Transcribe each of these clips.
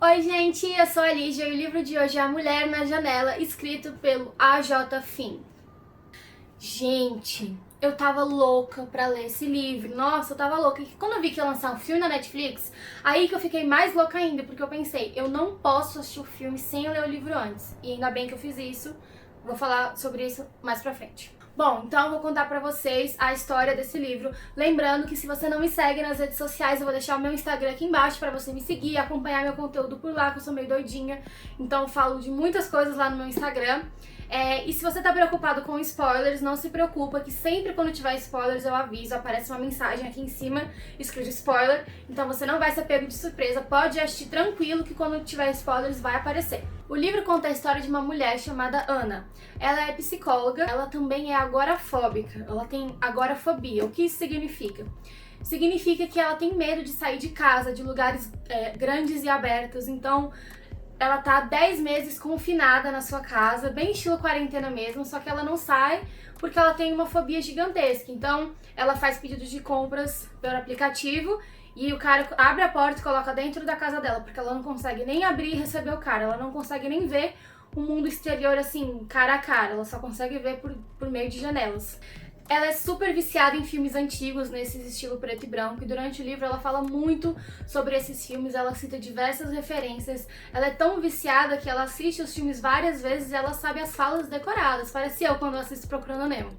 Oi gente, eu sou a Lígia e o livro de hoje é A Mulher na Janela, escrito pelo A.J. Finn. Gente, eu tava louca pra ler esse livro, nossa, eu tava louca. E quando eu vi que ia lançar um filme na Netflix, aí que eu fiquei mais louca ainda, porque eu pensei, eu não posso assistir o filme sem ler o livro antes. E ainda bem que eu fiz isso, vou falar sobre isso mais pra frente. Bom, então eu vou contar pra vocês a história desse livro. Lembrando que se você não me segue nas redes sociais, eu vou deixar o meu Instagram aqui embaixo pra você me seguir, acompanhar meu conteúdo por lá, que eu sou meio doidinha. Então eu falo de muitas coisas lá no meu Instagram. E se você tá preocupado com spoilers, não se preocupa, que sempre quando tiver spoilers eu aviso, aparece uma mensagem aqui em cima escrito spoiler, então você não vai ser pego de surpresa, pode assistir tranquilo que quando tiver spoilers vai aparecer. O livro conta a história de uma mulher chamada Ana. Ela é psicóloga, ela também é agorafóbica, ela tem agorafobia. O que isso significa? Significa que ela tem medo de sair de casa, de lugares grandes e abertos, então ela tá há 10 meses confinada na sua casa, bem estilo quarentena mesmo, só que ela não sai porque ela tem uma fobia gigantesca. Então, ela faz pedidos de compras pelo aplicativo e o cara abre a porta e coloca dentro da casa dela, porque ela não consegue nem abrir e receber o cara, ela não consegue nem ver o mundo exterior assim, cara a cara, ela só consegue ver por meio de janelas. Ela é super viciada em filmes antigos, nesses estilo preto e branco, e durante o livro ela fala muito sobre esses filmes, ela cita diversas referências. Ela é tão viciada que ela assiste os filmes várias vezes e ela sabe as falas decoradas, parece eu quando eu assisto Procurando Nemo.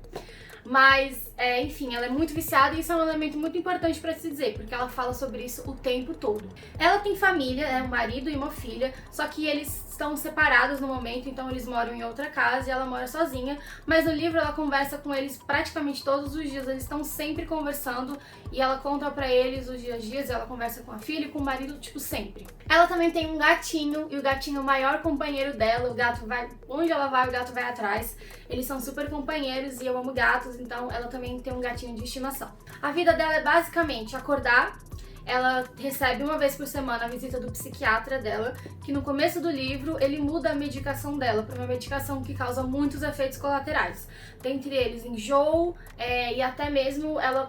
Mas, enfim, ela é muito viciada e isso é um elemento muito importante pra se dizer, porque ela fala sobre isso o tempo todo. Ela tem família, um marido e uma filha, só que eles estão separados no momento, então eles moram em outra casa e ela mora sozinha, mas no livro ela conversa com eles praticamente todos os dias, eles estão sempre conversando e ela conta pra eles os dias, ela conversa com a filha e com o marido, tipo, sempre. Ela também tem um gatinho, e o gatinho é o maior companheiro dela, o gato vai, onde ela vai, o gato vai atrás, eles são super companheiros e eu amo gatos, então ela também tem um gatinho de estimação. A vida dela é basicamente acordar. Ela recebe uma vez por semana a visita do psiquiatra dela, que no começo do livro ele muda a medicação dela para uma medicação que causa muitos efeitos colaterais. Dentre eles enjoo e até mesmo ela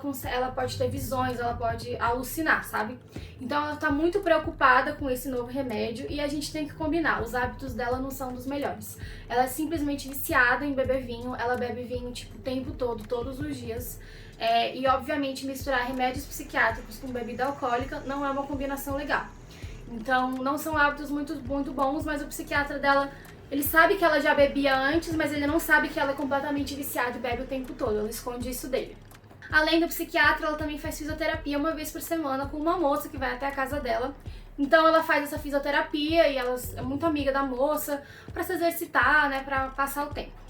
pode ter visões, ela pode alucinar, sabe? Então ela tá muito preocupada com esse novo remédio e a gente tem que combinar, os hábitos dela não são dos melhores. Ela é simplesmente viciada em beber vinho, ela bebe vinho tipo o tempo todo, todos os dias. E obviamente misturar remédios psiquiátricos com bebida alcoólica não é uma combinação legal. Então não são hábitos muito bons, mas o psiquiatra dela, ele sabe que ela já bebia antes, mas ele não sabe que ela é completamente viciada e bebe o tempo todo, ela esconde isso dele. Além do psiquiatra, ela também faz fisioterapia uma vez por semana com uma moça que vai até a casa dela. Então ela faz essa fisioterapia e ela é muito amiga da moça pra se exercitar, né, pra passar o tempo.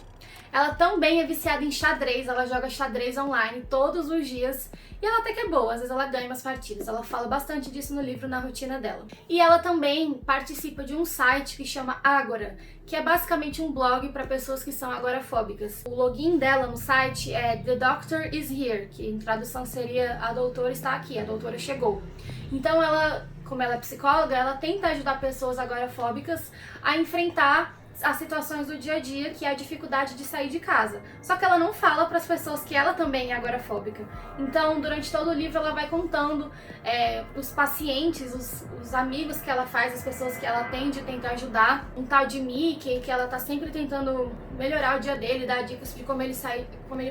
Ela também é viciada em xadrez, ela joga xadrez online todos os dias e ela até que é boa, às vezes ela ganha umas partidas, ela fala bastante disso no livro, na rotina dela. E ela também participa de um site que chama Agora, que é basicamente um blog para pessoas que são agorafóbicas. O login dela no site é The Doctor is Here, que em tradução seria a doutora está aqui, a doutora chegou. Então ela, como ela é psicóloga, ela tenta ajudar pessoas agorafóbicas a enfrentar as situações do dia a dia, que é a dificuldade de sair de casa. Só que ela não fala para as pessoas que ela também é agorafóbica. Então, durante todo o livro, ela vai contando os pacientes, os amigos que ela faz, as pessoas que ela atende, tenta ajudar. Um tal de Mickey, que ela tá sempre tentando melhorar o dia dele, dar dicas de como ele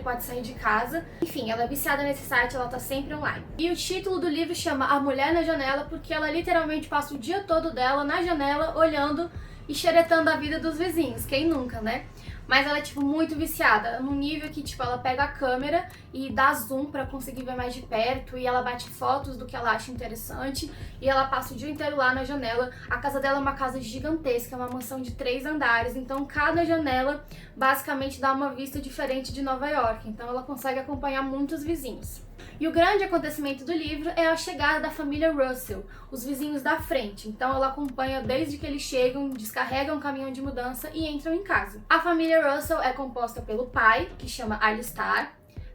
pode sair de casa. Enfim, ela é viciada nesse site, ela tá sempre online. E o título do livro chama A Mulher na Janela, porque ela literalmente passa o dia todo dela na janela, olhando e xeretando a vida dos vizinhos, quem nunca, né? Mas ela é, tipo, muito viciada, num nível que, tipo, ela pega a câmera e dá zoom pra conseguir ver mais de perto, e ela bate fotos do que ela acha interessante, e ela passa o dia inteiro lá na janela. A casa dela é uma casa gigantesca, é uma mansão de 3 andares, então cada janela basicamente dá uma vista diferente de Nova York, então ela consegue acompanhar muitos vizinhos. E o grande acontecimento do livro é a chegada da família Russell, os vizinhos da frente. Então ela acompanha desde que eles chegam, descarregam o caminhão de mudança e entram em casa. A família Russell é composta pelo pai, que chama Alistair,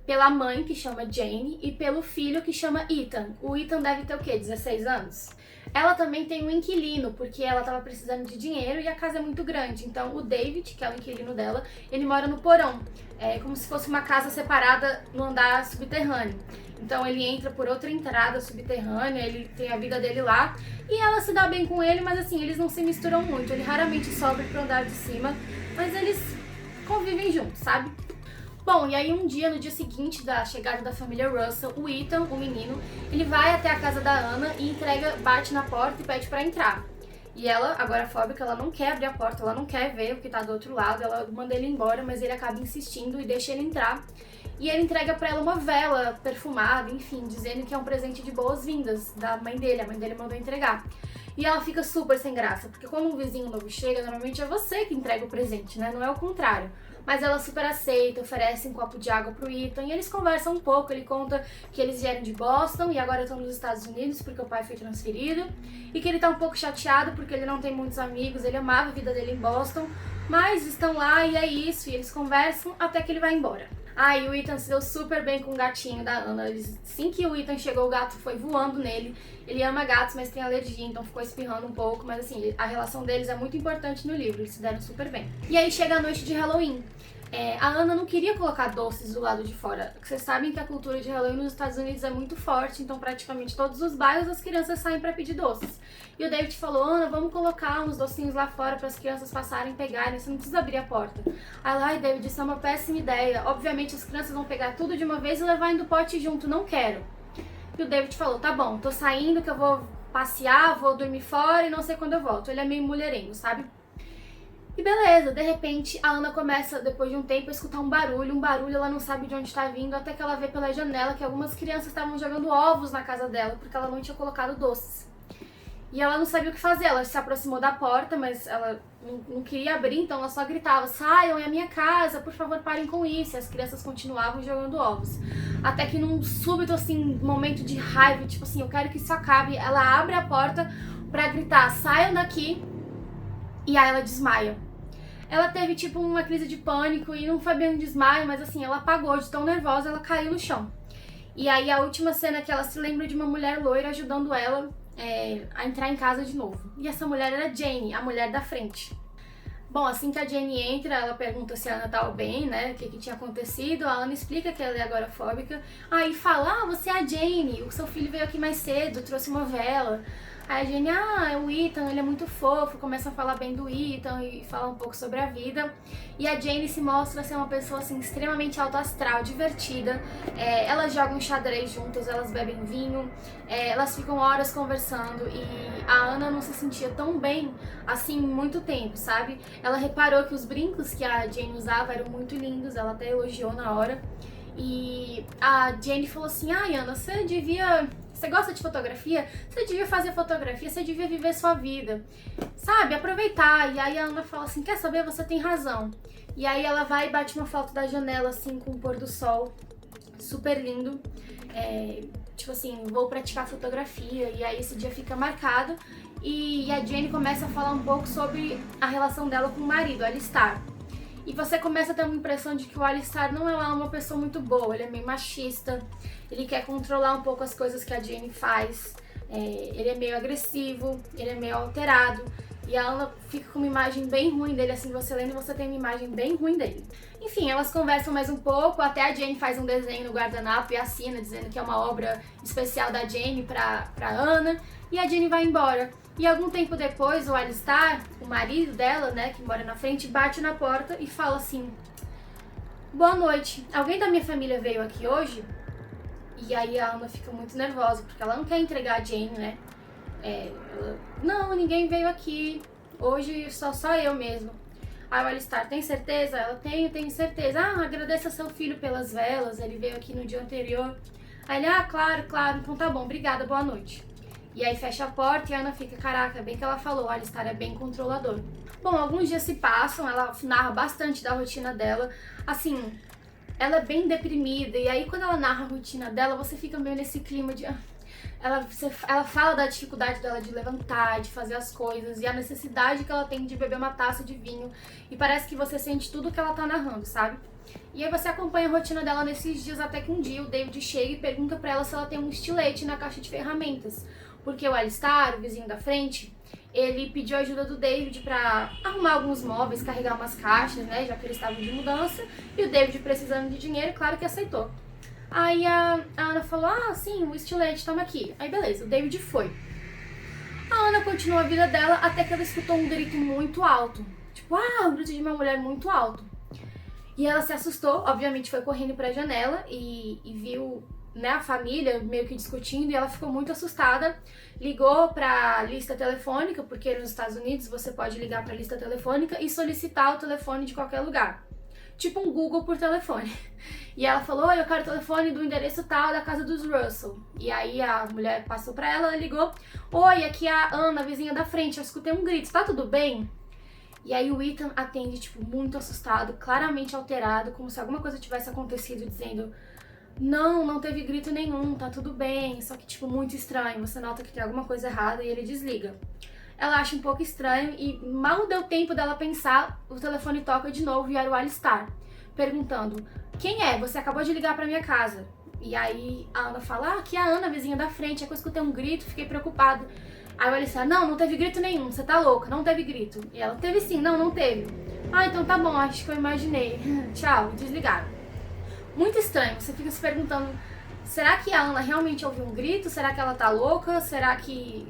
pela mãe, que chama Jane, e pelo filho, que chama Ethan. O Ethan deve ter o quê? 16 anos? Ela também tem um inquilino, porque ela estava precisando de dinheiro e a casa é muito grande. Então o David, que é o inquilino dela, ele mora no porão. É como se fosse uma casa separada no andar subterrâneo. Então ele entra por outra entrada subterrânea, ele tem a vida dele lá. E ela se dá bem com ele, mas assim, eles não se misturam muito. Ele raramente sobe pro andar de cima, mas eles convivem juntos, sabe? Bom, e aí um dia, no dia seguinte da chegada da família Russell, o Ethan, o menino, ele vai até a casa da Anna e bate na porta e pede pra entrar. E ela, agorafóbica, ela não quer abrir a porta, ela não quer ver o que tá do outro lado, ela manda ele embora, mas ele acaba insistindo e deixa ele entrar. E ele entrega pra ela uma vela perfumada, enfim, dizendo que é um presente de boas-vindas da mãe dele, a mãe dele mandou entregar. E ela fica super sem graça, porque quando um vizinho novo chega, normalmente é você que entrega o presente, né? Não é o contrário. Mas ela super aceita, oferece um copo de água pro Ethan e eles conversam um pouco. Ele conta que eles vieram de Boston e agora estão nos Estados Unidos porque o pai foi transferido. E que ele tá um pouco chateado porque ele não tem muitos amigos, ele amava a vida dele em Boston. Mas estão lá e é isso, e eles conversam até que ele vai embora. Aí o Ethan se deu super bem com o gatinho da Anna. Assim que o Ethan chegou, o gato foi voando nele. Ele ama gatos, mas tem alergia, então ficou espirrando um pouco. Mas assim, a relação deles é muito importante no livro, eles se deram super bem. E aí chega a noite de Halloween. A Anna não queria colocar doces do lado de fora. Vocês sabem que a cultura de Halloween nos Estados Unidos é muito forte, então praticamente todos os bairros as crianças saem pra pedir doces. E o David falou, Ana, vamos colocar uns docinhos lá fora para as crianças passarem e pegarem, você não precisa abrir a porta. Aí lá, David, isso é uma péssima ideia. Obviamente as crianças vão pegar tudo de uma vez e levar indo pote junto, não quero. E o David falou, tá bom, tô saindo que eu vou passear, vou dormir fora e não sei quando eu volto. Ele é meio mulherengo, sabe? E beleza, de repente a Anna começa, depois de um tempo, a escutar um barulho, ela não sabe de onde está vindo, até que ela vê pela janela que algumas crianças estavam jogando ovos na casa dela, porque ela não tinha colocado doces. E ela não sabia o que fazer, ela se aproximou da porta, mas ela não queria abrir, então ela só gritava, saiam, é a minha casa, por favor parem com isso, e as crianças continuavam jogando ovos. Até que num súbito, assim, momento de raiva, tipo assim, eu quero que isso acabe, ela abre a porta pra gritar, saiam daqui, e aí ela desmaia. Ela teve tipo uma crise de pânico e não foi bem um desmaio, mas assim, ela apagou de tão nervosa, ela caiu no chão. E aí a última cena é que ela se lembra de uma mulher loira ajudando ela a entrar em casa de novo. E essa mulher era Jane, a mulher da frente. Bom, assim que a Jane entra, ela pergunta se a Anna tá bem, né, o que tinha acontecido. A Anna explica que ela é agorafóbica. Aí fala, você é a Jane, o seu filho veio aqui mais cedo, trouxe uma vela. Aí a Jane, é o Ethan, ele é muito fofo, começa a falar bem do Ethan e fala um pouco sobre a vida. E a Jane se mostra ser uma pessoa assim, extremamente alto astral, divertida. Elas jogam xadrez juntas, elas bebem vinho, elas ficam horas conversando e a Anna não se sentia tão bem assim em muito tempo, sabe? Ela reparou que os brincos que a Jane usava eram muito lindos, ela até elogiou na hora. E a Jane falou assim, Ana, você gosta de fotografia? Você devia fazer fotografia, você devia viver sua vida, sabe? Aproveitar. E aí a Anna fala assim, quer saber? Você tem razão. E aí ela vai e bate uma foto da janela, assim, com o pôr do sol, super lindo. Tipo assim, vou praticar fotografia. E aí esse dia fica marcado. E a Jane começa a falar um pouco sobre a relação dela com o marido, Alistair. E você começa a ter uma impressão de que o Alistair não é uma pessoa muito boa, ele é meio machista, ele quer controlar um pouco as coisas que a Jane faz, ele é meio agressivo, ele é meio alterado, e a Anna fica com uma imagem bem ruim dele, assim, você lendo, você tem uma imagem bem ruim dele. Enfim, elas conversam mais um pouco, até a Jane faz um desenho no guardanapo e assina, dizendo que é uma obra especial da Jane pra Anna, e a Jane vai embora. E algum tempo depois, o Alistair, o marido dela, né, que mora na frente, bate na porta e fala assim, boa noite, alguém da minha família veio aqui hoje? E aí a Anna fica muito nervosa, porque ela não quer entregar a Jane, né? Não, ninguém veio aqui, hoje só eu mesmo. Aí o Alistair, tem certeza? Ela, tenho certeza. Agradeça seu filho pelas velas, ele veio aqui no dia anterior. Aí ele, claro, então tá bom, obrigada, boa noite. E aí fecha a porta e a Anna fica, caraca, bem que ela falou, o Alistair é bem controlador. Bom, alguns dias se passam, ela narra bastante da rotina dela, assim, ela é bem deprimida, e aí quando ela narra a rotina dela, você fica meio nesse clima de... Ela fala da dificuldade dela de levantar, de fazer as coisas, e a necessidade que ela tem de beber uma taça de vinho, e parece que você sente tudo que ela tá narrando, sabe? E aí você acompanha a rotina dela nesses dias, até que um dia o David chega e pergunta pra ela se ela tem um estilete na caixa de ferramentas. Porque o Alistair, o vizinho da frente, ele pediu ajuda do David pra arrumar alguns móveis, carregar umas caixas, né, já que eles estavam de mudança, e o David precisando de dinheiro, claro que aceitou. Aí a Ana falou, ah, sim, o estilete, toma aqui. Aí beleza, o David foi. A Ana continuou a vida dela até que ela escutou um grito muito alto. Tipo, um grito de uma mulher muito alto. E ela se assustou, obviamente foi correndo pra janela e viu, né, a família meio que discutindo, e ela ficou muito assustada. Ligou pra lista telefônica, porque nos Estados Unidos você pode ligar pra lista telefônica e solicitar o telefone de qualquer lugar. Tipo um Google por telefone. E ela falou, oi, eu quero o telefone do endereço tal da casa dos Russell. E aí a mulher passou pra ela, ela ligou, oi, aqui é a Ana, a vizinha da frente, eu escutei um grito, tá tudo bem? E aí o Ethan atende, tipo, muito assustado, claramente alterado, como se alguma coisa tivesse acontecido, dizendo, não teve grito nenhum, tá tudo bem, só que, tipo, muito estranho, você nota que tem alguma coisa errada e ele desliga. Ela acha um pouco estranho e mal deu tempo dela pensar, o telefone toca de novo e era o Alistar, perguntando, quem é? Você acabou de ligar pra minha casa. E aí a Ana fala, aqui é a Ana, vizinha da frente, é que eu escutei um grito, fiquei preocupada. Aí o Alistar, não teve grito nenhum, você tá louca, não teve grito. E ela, teve sim, não teve. Então tá bom, acho que eu imaginei. Tchau, desligaram. Muito estranho, você fica se perguntando, será que a Ana realmente ouviu um grito? Será que ela tá louca? Será que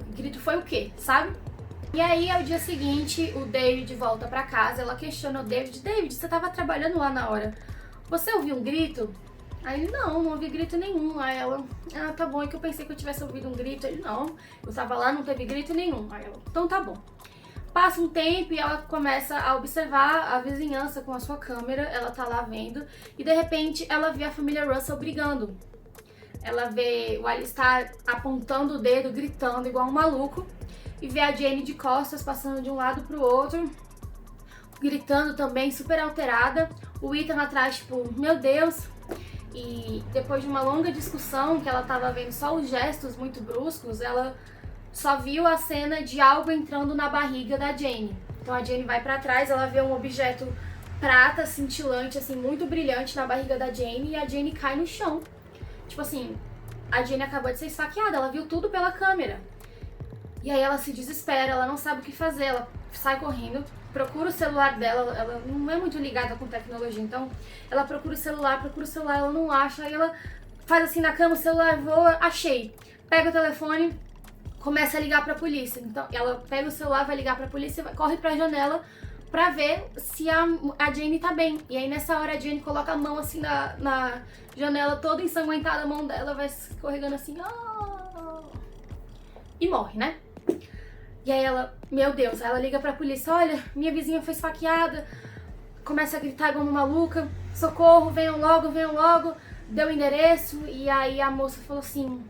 o grito foi o quê, sabe? E aí, ao dia seguinte, o David volta pra casa, ela questiona o David, você tava trabalhando lá na hora, você ouviu um grito? Aí ele, não ouvi grito nenhum. Aí ela, tá bom, é que eu pensei que eu tivesse ouvido um grito. Ele, não, eu tava lá, não teve grito nenhum. Aí ela, então tá bom. Passa um tempo e ela começa a observar a vizinhança com a sua câmera, ela tá lá vendo, e de repente ela vê a família Russell brigando. Ela vê o Alistar apontando o dedo, gritando igual um maluco, e vê a Jane de costas passando de um lado pro outro, gritando também, super alterada. O Ethan atrás, tipo, meu Deus. E depois de uma longa discussão, que ela tava vendo só os gestos muito bruscos, ela só viu a cena de algo entrando na barriga da Jane. Então a Jane vai pra trás, ela vê um objeto prata, cintilante, assim, muito brilhante na barriga da Jane, e a Jane cai no chão. Tipo assim, a Jane acabou de ser esfaqueada, ela viu tudo pela câmera. E aí ela se desespera, ela não sabe o que fazer, ela sai correndo, procura o celular dela, ela não é muito ligada com tecnologia, então ela procura o celular, ela não acha, aí ela faz assim na cama, o celular voa, achei. Pega o telefone, começa a ligar pra polícia. Então ela pega o celular, vai ligar pra polícia, corre pra janela pra ver se a Jane tá bem. E aí nessa hora a Jane coloca a mão assim na janela, toda ensanguentada, a mão dela vai escorregando assim, e morre, né? E aí ela, meu Deus, ela liga pra polícia, olha, minha vizinha foi esfaqueada, começa a gritar igual uma maluca, socorro, venham logo, deu o endereço, e aí a moça falou assim,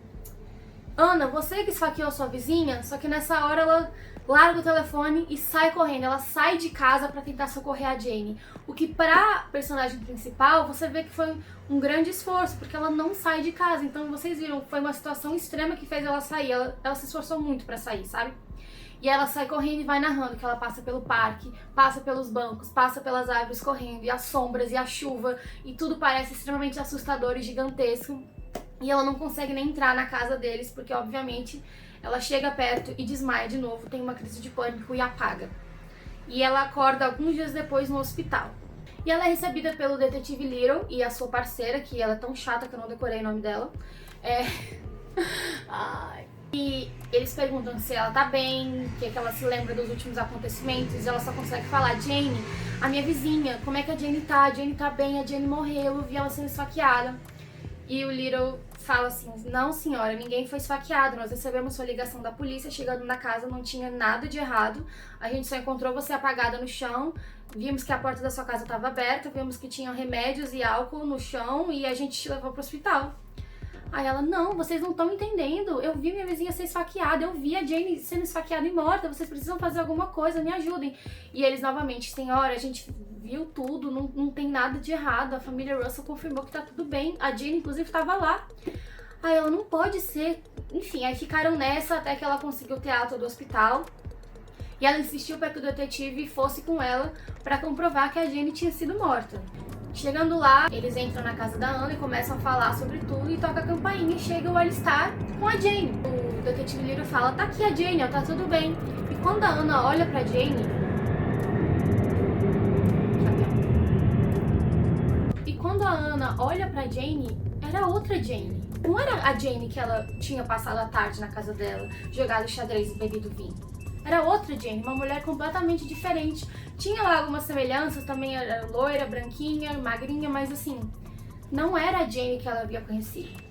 Ana, você que esfaqueou a sua vizinha? Só que nessa hora ela larga o telefone e sai correndo, ela sai de casa pra tentar socorrer a Jane. O que pra personagem principal, você vê que foi um grande esforço, porque ela não sai de casa, então vocês viram, foi uma situação extrema que fez ela sair, ela se esforçou muito pra sair, sabe? E ela sai correndo e vai narrando que ela passa pelo parque, passa pelos bancos, passa pelas árvores correndo, e as sombras, e a chuva, e tudo parece extremamente assustador e gigantesco. E ela não consegue nem entrar na casa deles, porque obviamente ela chega perto e desmaia de novo, tem uma crise de pânico e apaga. E ela acorda alguns dias depois no hospital. E ela é recebida pelo detetive Little e a sua parceira, que ela é tão chata que eu não decorei o nome dela. E eles perguntam se ela tá bem, o que ela se lembra dos últimos acontecimentos, e ela só consegue falar, Jane, a minha vizinha, como é que a Jane tá? A Jane tá bem, a Jane morreu, eu vi ela sendo esfaqueada. E o Little fala assim, não senhora, ninguém foi esfaqueado, nós recebemos sua ligação da polícia, chegando na casa não tinha nada de errado, a gente só encontrou você apagada no chão, vimos que a porta da sua casa estava aberta, vimos que tinha remédios e álcool no chão e a gente te levou pro hospital. Aí ela, não, vocês não estão entendendo, eu vi minha vizinha ser esfaqueada, eu vi a Jane sendo esfaqueada e morta, vocês precisam fazer alguma coisa, me ajudem. E eles novamente, senhora, a gente viu tudo, não tem nada de errado, a família Russell confirmou que tá tudo bem, a Jane inclusive estava lá. Aí ela, não pode ser, enfim, aí ficaram nessa até que ela conseguiu ter alta do hospital. E ela insistiu para que o detetive fosse com ela para comprovar que a Jane tinha sido morta. Chegando lá, eles entram na casa da Ana e começam a falar sobre tudo e toca a campainha e chega o Alistar com a Jane. O detetive Little fala, tá aqui a Jane, ó, tá tudo bem. E quando a Ana olha pra Jane... E quando a Ana olha pra Jane, era outra Jane. Não era a Jane que ela tinha passado a tarde na casa dela, jogado xadrez e bebido vinho. Era outra Jane, uma mulher completamente diferente. Tinha lá algumas semelhanças, também era loira, branquinha, magrinha, mas assim, não era a Jane que ela havia conhecido.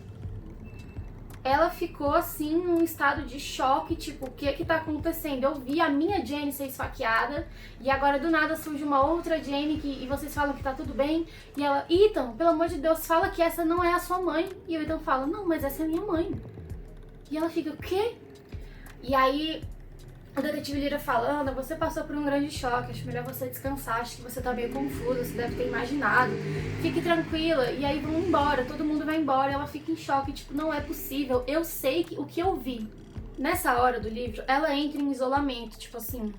Ela ficou assim num estado de choque, tipo, o que tá acontecendo? Eu vi a minha Jane ser esfaqueada e agora do nada surge uma outra Jane e vocês falam que tá tudo bem. E ela, Ethan, pelo amor de Deus, fala que essa não é a sua mãe. E o Ethan fala, não, mas essa é a minha mãe. E ela fica, o quê? E aí o detetive Lyra fala, Ana, você passou por um grande choque, acho melhor você descansar, acho que você tá meio confusa, você deve ter imaginado. Fique tranquila, e aí vão embora, todo mundo vai embora, e ela fica em choque, tipo, não é possível, eu sei o que eu vi. Nessa hora do livro, ela entra em isolamento, tipo assim,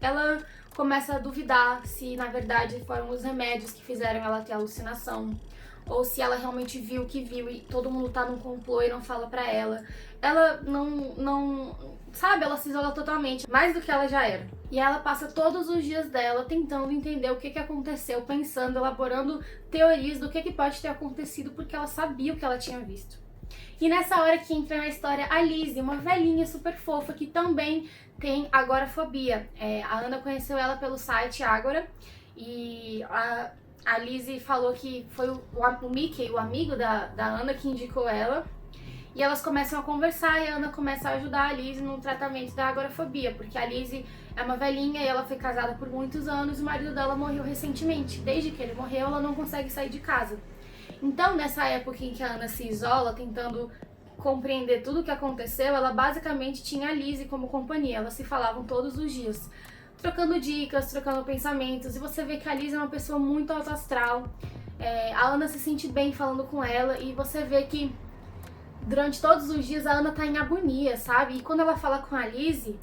ela começa a duvidar se na verdade foram os remédios que fizeram ela ter alucinação, ou se ela realmente viu o que viu e todo mundo tá num complô e não fala pra ela. Ela não sabe, ela se isola totalmente, mais do que ela já era. E ela passa todos os dias dela tentando entender o que aconteceu, pensando, elaborando teorias do que pode ter acontecido, porque ela sabia o que ela tinha visto. E nessa hora que entra na história a Lizzie, uma velhinha super fofa que também tem agorafobia. A Ana conheceu ela pelo site Agora e a Lizzie falou que foi o Mickey, o amigo da Ana, que indicou ela. E elas começam a conversar e a Ana começa a ajudar a Lizzie no tratamento da agorafobia, porque a Lizzie é uma velhinha e ela foi casada por muitos anos e o marido dela morreu recentemente. Desde que ele morreu, ela não consegue sair de casa. Então, nessa época em que a Ana se isola, tentando compreender tudo o que aconteceu, ela basicamente tinha a Lizzie como companhia. Elas se falavam todos os dias, trocando dicas, trocando pensamentos. E você vê que a Lizzie é uma pessoa muito alto astral. A Ana se sente bem falando com ela e você vê que durante todos os dias a Ana tá em agonia, sabe? E quando ela fala com a Lizzie,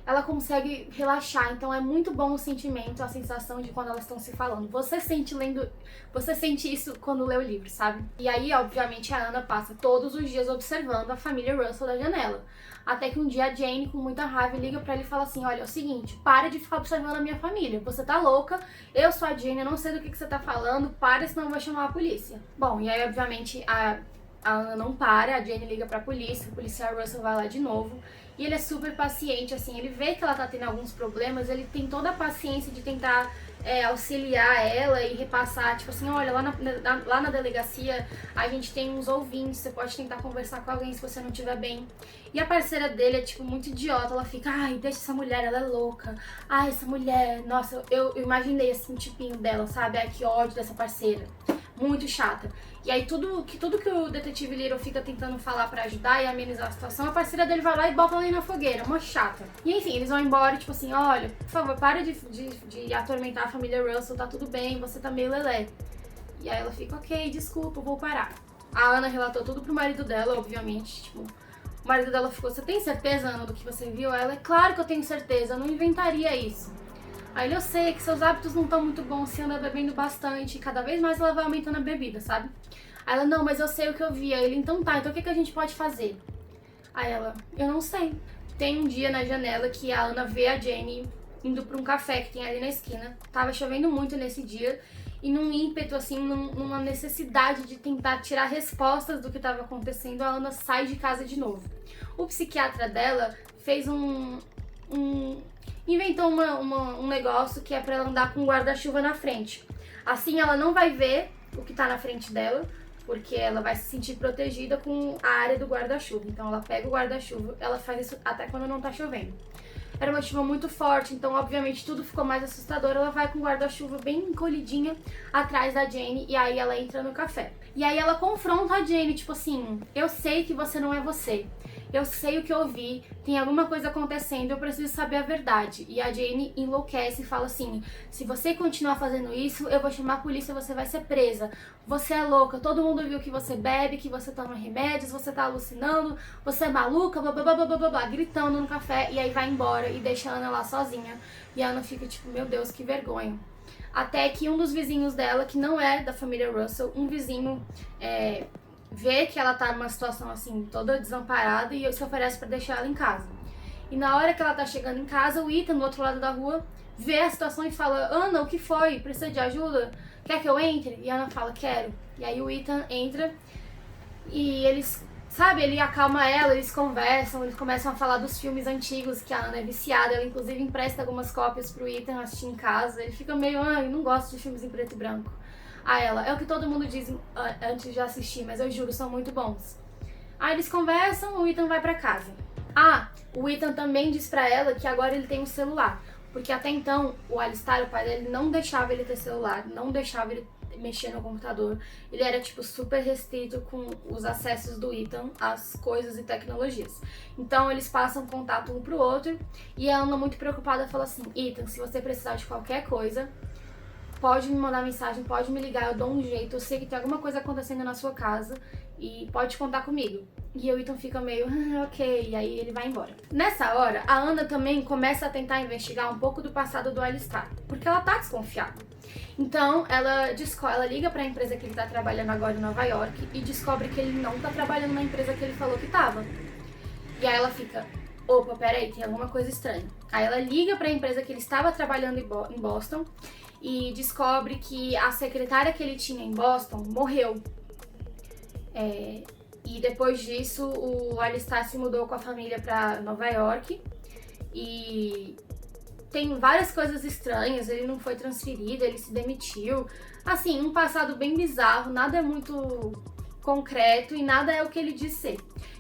ela consegue relaxar. Então é muito bom o sentimento, a sensação de quando elas estão se falando. Você sente isso quando lê o livro, sabe? E aí, obviamente, a Ana passa todos os dias observando a família Russell da janela. Até que um dia a Jane, com muita raiva, liga pra ele e fala assim, olha, é o seguinte, para de ficar observando a minha família. Você tá louca, eu sou a Jane, eu não sei do que você tá falando, para, senão eu vou chamar a polícia. Bom, e aí, obviamente, a Ana não para, a Jane liga pra polícia, o policial Russell vai lá de novo. E ele é super paciente, assim, ele vê que ela tá tendo alguns problemas, ele tem toda a paciência de tentar auxiliar ela e repassar, tipo assim, olha, lá na delegacia a gente tem uns ouvintes, você pode tentar conversar com alguém se você não estiver bem. E a parceira dele é, tipo, muito idiota, ela fica, ai, deixa essa mulher, ela é louca, ai, essa mulher, nossa, eu imaginei, assim, o tipinho dela, sabe, ai, que ódio dessa parceira. Muito chata. E aí tudo que o detetive Lyra fica tentando falar pra ajudar e amenizar a situação, a parceira dele vai lá e bota ela na fogueira, uma chata. E enfim, eles vão embora, tipo assim, olha, por favor, para de atormentar a família Russell, tá tudo bem, você tá meio lelé. E aí ela fica, ok, desculpa, vou parar. A Ana relatou tudo pro marido dela, obviamente, tipo, o marido dela ficou, você tem certeza, Ana, do que você viu? Ela, é claro que eu tenho certeza, eu não inventaria isso. Aí eu sei que seus hábitos não estão muito bons, você anda bebendo bastante, e cada vez mais ela vai aumentando a bebida, sabe? Aí ela, não, mas eu sei o que eu vi. Aí ele, então tá, então o que a gente pode fazer? Aí ela, eu não sei. Tem um dia na janela que a Ana vê a Jane indo pra um café que tem ali na esquina. Tava chovendo muito nesse dia, e num ímpeto, assim, numa necessidade de tentar tirar respostas do que estava acontecendo, a Ana sai de casa de novo. O psiquiatra dela fez inventou um negócio que é pra ela andar com um guarda-chuva na frente. Assim ela não vai ver o que tá na frente dela, porque ela vai se sentir protegida com a área do guarda-chuva. Então ela pega o guarda-chuva, ela faz isso até quando não tá chovendo. Era uma chuva muito forte, então obviamente tudo ficou mais assustador. Ela vai com o guarda-chuva bem encolhidinha atrás da Jane e aí ela entra no café. E aí ela confronta a Jane, tipo assim, eu sei que você não é você. Eu sei o que eu vi, tem alguma coisa acontecendo, eu preciso saber a verdade. E a Jane enlouquece e fala assim, se você continuar fazendo isso, eu vou chamar a polícia e você vai ser presa. Você é louca, todo mundo viu que você bebe, que você toma remédios, você tá alucinando, você é maluca, blá blá blá blá blá blá, gritando no café. E aí vai embora e deixa a Ana lá sozinha. E a Ana fica tipo, meu Deus, que vergonha. Até que um dos vizinhos dela, que não é da família Russell, um vizinho vê que ela tá numa situação assim, toda desamparada e se oferece pra deixar ela em casa. E na hora que ela tá chegando em casa, o Ethan, do outro lado da rua, vê a situação e fala, Ana, o que foi? Precisa de ajuda? Quer que eu entre? E a Ana fala, quero. E aí o Ethan entra E eles, sabe, ele acalma ela, eles conversam, eles começam a falar dos filmes antigos que a Ana é viciada. Ela inclusive empresta algumas cópias pro Ethan assistir em casa. Ele fica meio, eu não gosto de filmes em preto e branco. Aí ela, é o que todo mundo diz antes de assistir, mas eu juro, são muito bons. Aí eles conversam, o Ethan vai pra casa. O Ethan também diz pra ela que agora ele tem um celular. Porque até então, o Alistair, o pai dele, não deixava ele ter celular, não deixava ele mexer no computador. Ele era, tipo, super restrito com os acessos do Ethan às coisas e tecnologias. Então, eles passam contato um pro outro. E a Ana, muito preocupada, fala assim, Ethan, se você precisar de qualquer coisa, pode me mandar mensagem, pode me ligar, eu dou um jeito. Eu sei que tem alguma coisa acontecendo na sua casa e pode contar comigo. E o Ethan fica meio, ok, e aí ele vai embora. Nessa hora, a Ana também começa a tentar investigar um pouco do passado do Alistair, porque ela tá desconfiada. Então, ela liga pra empresa que ele tá trabalhando agora em Nova York e descobre que ele não tá trabalhando na empresa que ele falou que tava. E aí ela fica, opa, peraí, tem alguma coisa estranha. Aí ela liga pra empresa que ele estava trabalhando em Boston e descobre que a secretária que ele tinha em Boston morreu. E depois disso, o Alistair se mudou com a família pra Nova York e tem várias coisas estranhas, ele não foi transferido, ele se demitiu. Assim, um passado bem bizarro, nada é muito concreto e nada é o que ele diz ser.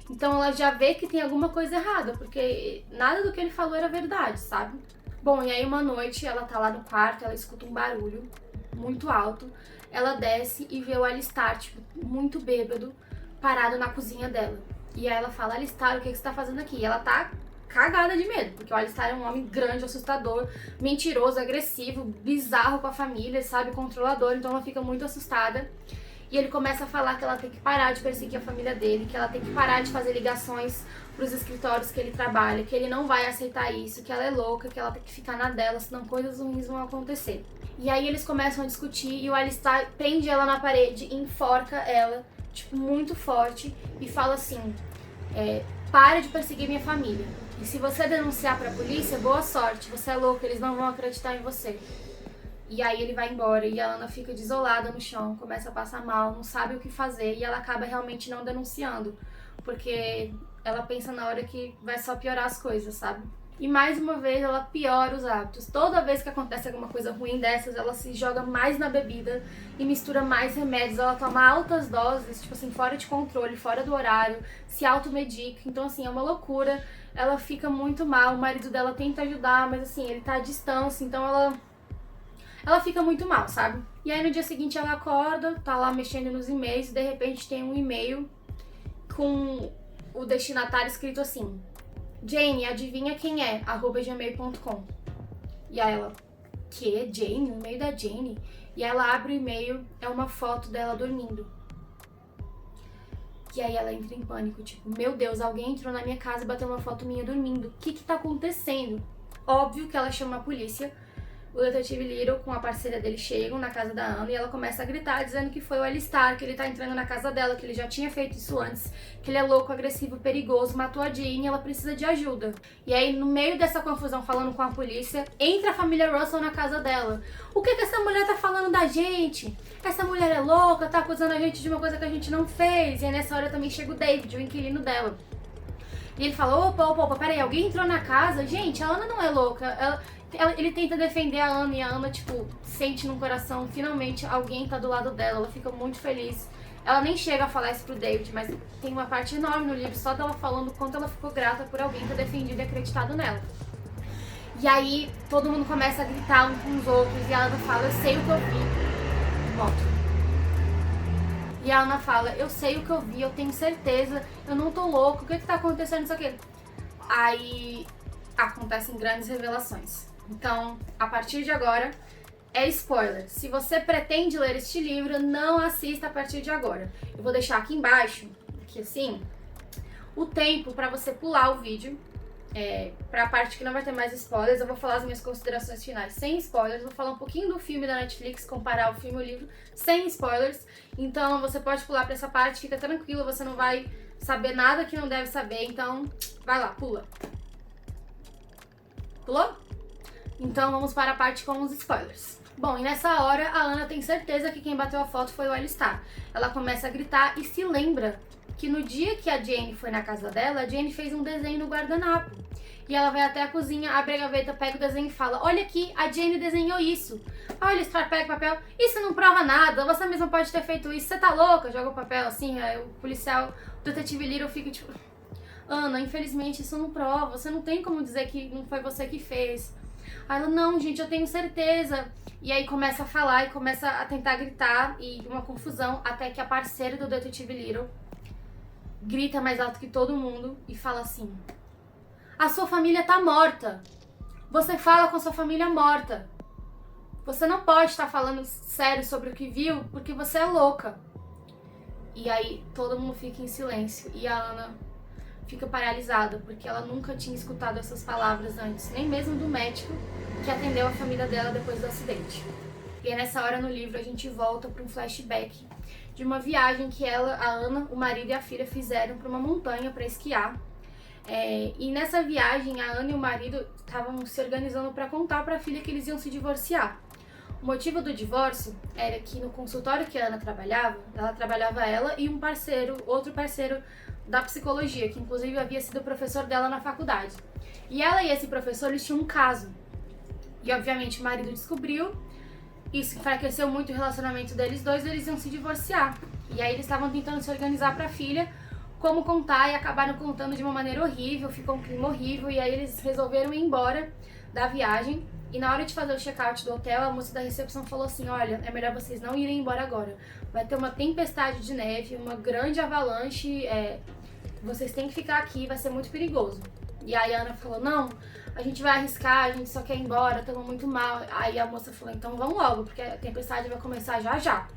Então ela já vê que tem alguma coisa errada, porque nada do que ele falou era verdade, sabe? Bom, e aí uma noite ela tá lá no quarto, ela escuta um barulho muito alto, ela desce e vê o Alistair, tipo, muito bêbado, parado na cozinha dela. E aí ela fala, Alistair, o que você tá fazendo aqui? E ela tá cagada de medo, porque o Alistair é um homem grande, assustador, mentiroso, agressivo, bizarro com a família, sabe, controlador, então ela fica muito assustada. E ele começa a falar que ela tem que parar de perseguir a família dele, que ela tem que parar de fazer ligações pros escritórios que ele trabalha, que ele não vai aceitar isso, que ela é louca, que ela tem que ficar na dela, senão coisas ruins vão acontecer. E aí eles começam a discutir e o Alistair prende ela na parede e enforca ela, tipo, muito forte, e fala assim, para de perseguir minha família. E se você denunciar pra polícia, boa sorte, você é louca, eles não vão acreditar em você. E aí ele vai embora e a Ana fica desolada no chão, começa a passar mal, não sabe o que fazer e ela acaba realmente não denunciando, porque ela pensa na hora que vai só piorar as coisas, sabe? E mais uma vez ela piora os hábitos. Toda vez que acontece alguma coisa ruim dessas, ela se joga mais na bebida e mistura mais remédios. Ela toma altas doses, tipo assim, fora de controle, fora do horário, se automedica. Então assim, é uma loucura. Ela fica muito mal, o marido dela tenta ajudar, mas assim, ele tá à distância, então ela fica muito mal, sabe? E aí no dia seguinte ela acorda, tá lá mexendo nos e-mails e de repente tem um e-mail com o destinatário escrito assim, Jane, adivinha quem é? @gmail.com. E aí ela, que? Jane? O e-mail da Jane? E ela abre o e-mail, é uma foto dela dormindo. E aí ela entra em pânico, tipo, meu Deus, alguém entrou na minha casa e bateu uma foto minha dormindo. O que tá acontecendo? Óbvio que ela chama a polícia. O detetive Little com a parceira dele chegam na casa da Ana e ela começa a gritar dizendo que foi o Alistair, que ele tá entrando na casa dela, que ele já tinha feito isso antes, que ele é louco, agressivo, perigoso, matou a Jane e ela precisa de ajuda. E aí, no meio dessa confusão, falando com a polícia, entra a família Russell na casa dela. O que essa mulher tá falando da gente? Essa mulher é louca, tá acusando a gente de uma coisa que a gente não fez. E aí nessa hora também chega o David, o inquilino dela. E ele fala, opa, peraí, alguém entrou na casa? Gente, a Ana não é louca, ele tenta defender a Ana e a Ana, tipo, sente no coração, finalmente alguém tá do lado dela, ela fica muito feliz. Ela nem chega a falar isso pro David, mas tem uma parte enorme no livro só dela falando o quanto ela ficou grata por alguém ter defendido e acreditado nela. E aí todo mundo começa a gritar uns com os outros e a Ana fala, eu sei o que eu vi. Moto. E a Ana fala, eu sei o que eu vi, eu tenho certeza, eu não tô louco, o que tá acontecendo, isso aqui? Aí acontecem grandes revelações. Então, a partir de agora, é spoiler. Se você pretende ler este livro, não assista a partir de agora. Eu vou deixar aqui embaixo, aqui assim, o tempo pra você pular o vídeo, pra parte que não vai ter mais spoilers. Eu vou falar as minhas considerações finais sem spoilers, vou falar um pouquinho do filme da Netflix, comparar o filme e o livro sem spoilers. Então, você pode pular pra essa parte, fica tranquilo, você não vai saber nada que não deve saber, então vai lá, pula. Pulou? Então vamos para a parte com os spoilers. Bom, e nessa hora a Ana tem certeza que quem bateu a foto foi o Alistar. Ela começa a gritar e se lembra que no dia que a Jane foi na casa dela, a Jane fez um desenho no guardanapo. E ela vai até a cozinha, abre a gaveta, pega o desenho e fala: olha aqui, a Jane desenhou isso. Aí o Alistar pega o papel: isso não prova nada, você mesma pode ter feito isso, você tá louca? Joga o papel assim, aí o policial, o detetive Little fica tipo: Ana, infelizmente isso não prova, você não tem como dizer que não foi você que fez. Aí ela: não, gente, eu tenho certeza. E aí começa a falar e começa a tentar gritar e uma confusão, até que a parceira do detetive Little grita mais alto que todo mundo e fala assim: a sua família tá morta. Você fala com a sua família morta. Você não pode estar falando sério sobre o que viu porque você é louca. E aí todo mundo fica em silêncio e a Ana fica paralisada porque ela nunca tinha escutado essas palavras antes, nem mesmo do médico que atendeu a família dela depois do acidente. E é nessa hora no livro a gente volta para um flashback de uma viagem que ela, a Ana, o marido e a filha fizeram para uma montanha para esquiar. E nessa viagem a Ana e o marido estavam se organizando para contar para a filha que eles iam se divorciar. O motivo do divórcio era que no consultório que a Ana trabalhava ela e um parceiro, outro parceiro da psicologia, que inclusive havia sido professor dela na faculdade. E ela e esse professor, eles tinham um caso. E obviamente o marido descobriu, isso enfraqueceu muito o relacionamento deles dois, eles iam se divorciar. E aí eles estavam tentando se organizar para a filha como contar e acabaram contando de uma maneira horrível, ficou um clima horrível e aí eles resolveram ir embora da viagem. E na hora de fazer o check-out do hotel, a moça da recepção falou assim: olha, é melhor vocês não irem embora agora. Vai ter uma tempestade de neve, uma grande avalanche, vocês têm que ficar aqui, vai ser muito perigoso. E aí a Ana falou: não, a gente vai arriscar, a gente só quer ir embora, estamos muito mal. Aí a moça falou: então vamos logo, porque a tempestade vai começar já já.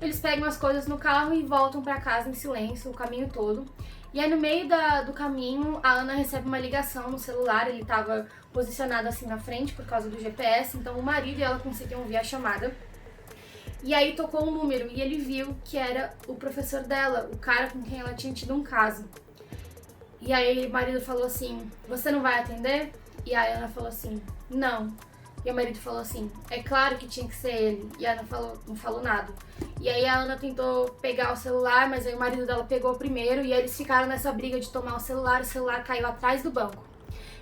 Eles pegam as coisas no carro e voltam pra casa em silêncio o caminho todo. E aí no meio do caminho, a Ana recebe uma ligação no celular, ele tava posicionado assim na frente por causa do GPS, então o marido e ela conseguiam ouvir a chamada. E aí tocou um número e ele viu que era o professor dela, o cara com quem ela tinha tido um caso. E aí o marido falou assim: você não vai atender? E a Ana falou assim: não. E o marido falou assim: é claro que tinha que ser ele. E a Ana não falou nada. E aí a Ana tentou pegar o celular, mas aí o marido dela pegou primeiro e aí eles ficaram nessa briga de tomar o celular caiu atrás do banco.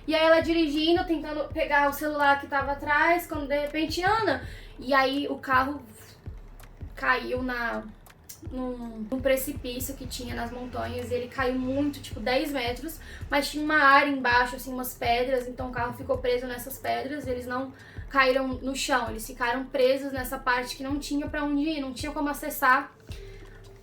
E aí ela dirigindo, tentando pegar o celular que tava atrás, quando de repente Ana... E aí o carro caiu num precipício que tinha nas montanhas e ele caiu muito, tipo 10 metros, mas tinha uma área embaixo, assim, umas pedras, então o carro ficou preso nessas pedras, eles não caíram no chão, eles ficaram presos nessa parte que não tinha pra onde ir, não tinha como acessar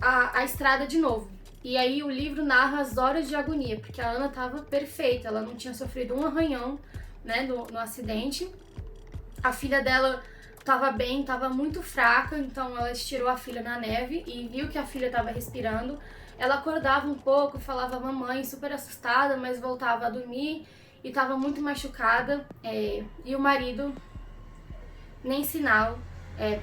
a estrada de novo. E aí o livro narra as horas de agonia, porque a Ana tava perfeita, ela não tinha sofrido um arranhão, né, no acidente. A filha dela tava bem, tava muito fraca, então ela estirou a filha na neve e viu que a filha tava respirando. Ela acordava um pouco, falava mamãe, super assustada, mas voltava a dormir e tava muito machucada. E o marido, nem sinal.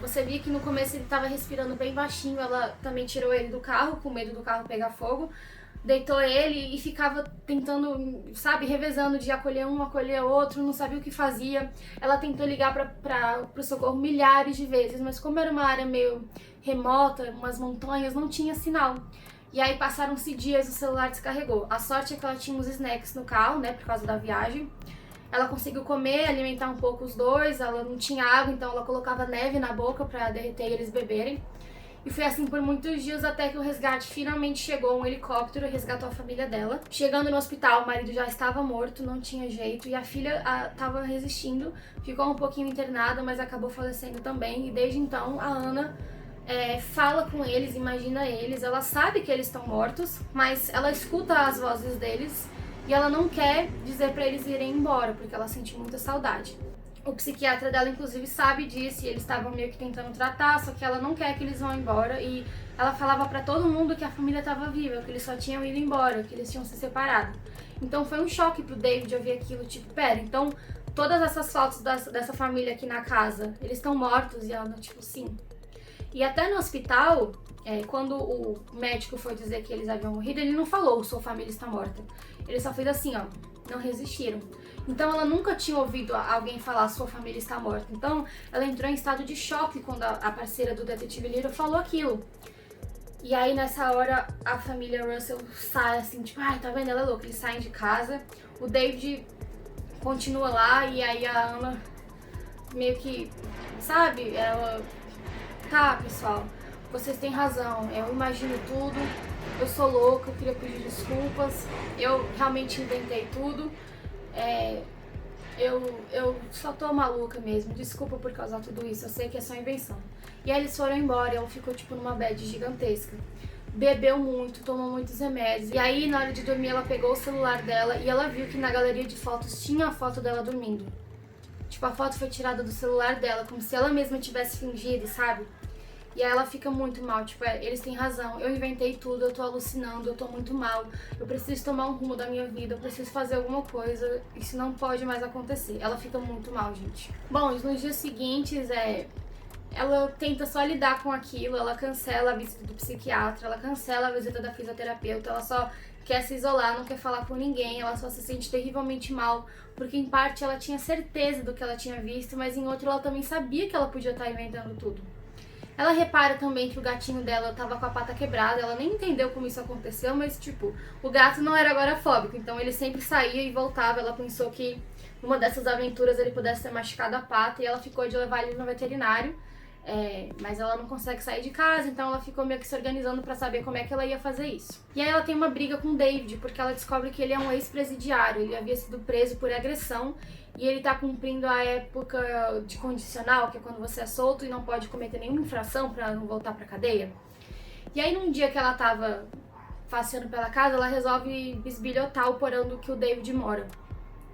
Você via que no começo ele tava respirando bem baixinho, ela também tirou ele do carro, com medo do carro pegar fogo. Deitou ele e ficava tentando, sabe, revezando de acolher um, acolher outro, não sabia o que fazia. Ela tentou ligar pro socorro milhares de vezes, mas como era uma área meio remota, umas montanhas, não tinha sinal. E aí passaram-se dias, o celular descarregou. A sorte é que ela tinha uns snacks no carro, né, por causa da viagem. Ela conseguiu comer, alimentar um pouco os dois, ela não tinha água, então ela colocava neve na boca pra derreter e eles beberem. E foi assim por muitos dias até que o resgate finalmente chegou, um helicóptero e resgatou a família dela. Chegando no hospital, o marido já estava morto, não tinha jeito, e a filha estava resistindo, ficou um pouquinho internada, mas acabou falecendo também. E desde então a Ana fala com eles, imagina eles, ela sabe que eles estão mortos, mas ela escuta as vozes deles e ela não quer dizer pra eles irem embora, porque ela sente muita saudade. O psiquiatra dela, inclusive, sabe disso e eles estavam meio que tentando tratar, só que ela não quer que eles vão embora e ela falava pra todo mundo que a família estava viva, que eles só tinham ido embora, que eles tinham se separado. Então foi um choque pro David ouvir aquilo, tipo, pera, então todas essas fotos dessa família aqui na casa, eles estão mortos? E ela, tipo, sim. E até no hospital, quando o médico foi dizer que eles haviam morrido, ele não falou, sua família está morta. Ele só fez assim, ó, não resistiram. Então ela nunca tinha ouvido alguém falar sua família está morta. Então ela entrou em estado de choque quando a parceira do detetive Little falou aquilo. E aí nessa hora a família Russell sai assim, tipo, ai, tá vendo? Ela é louca. Eles saem de casa, o David continua lá e aí a Ana meio que, sabe, ela... Tá, pessoal, vocês têm razão, eu imagino tudo, eu sou louca, eu queria pedir desculpas, eu realmente inventei tudo, eu só tô maluca mesmo, desculpa por causar tudo isso, eu sei que é só invenção. E aí eles foram embora e ela ficou tipo numa bad gigantesca. Bebeu muito, tomou muitos remédios. E aí na hora de dormir ela pegou o celular dela e ela viu que na galeria de fotos tinha a foto dela dormindo. Tipo, a foto foi tirada do celular dela, como se ela mesma tivesse fingido, sabe? E aí ela fica muito mal, tipo, eles têm razão, eu inventei tudo, eu tô alucinando, eu tô muito mal, eu preciso tomar um rumo da minha vida, eu preciso fazer alguma coisa, isso não pode mais acontecer. Ela fica muito mal, gente. Bom, nos dias seguintes, ela tenta só lidar com aquilo, ela cancela a visita do psiquiatra, ela cancela a visita da fisioterapeuta, ela só quer se isolar, não quer falar com ninguém, ela só se sente terrivelmente mal, porque em parte ela tinha certeza do que ela tinha visto, mas em outro ela também sabia que ela podia estar inventando tudo. Ela repara também que o gatinho dela tava com a pata quebrada, ela nem entendeu como isso aconteceu, mas tipo, o gato não era agorafóbico, então ele sempre saía e voltava, ela pensou que numa dessas aventuras ele pudesse ter machucado a pata e ela ficou de levar ele no veterinário. Mas ela não consegue sair de casa, então ela ficou meio que se organizando pra saber como é que ela ia fazer isso. E aí ela tem uma briga com o David, porque ela descobre que ele é um ex-presidiário, ele havia sido preso por agressão e ele tá cumprindo a época de condicional, que é quando você é solto e não pode cometer nenhuma infração pra não voltar pra cadeia. E aí num dia que ela tava passeando pela casa, ela resolve bisbilhotar o porão do que o David mora.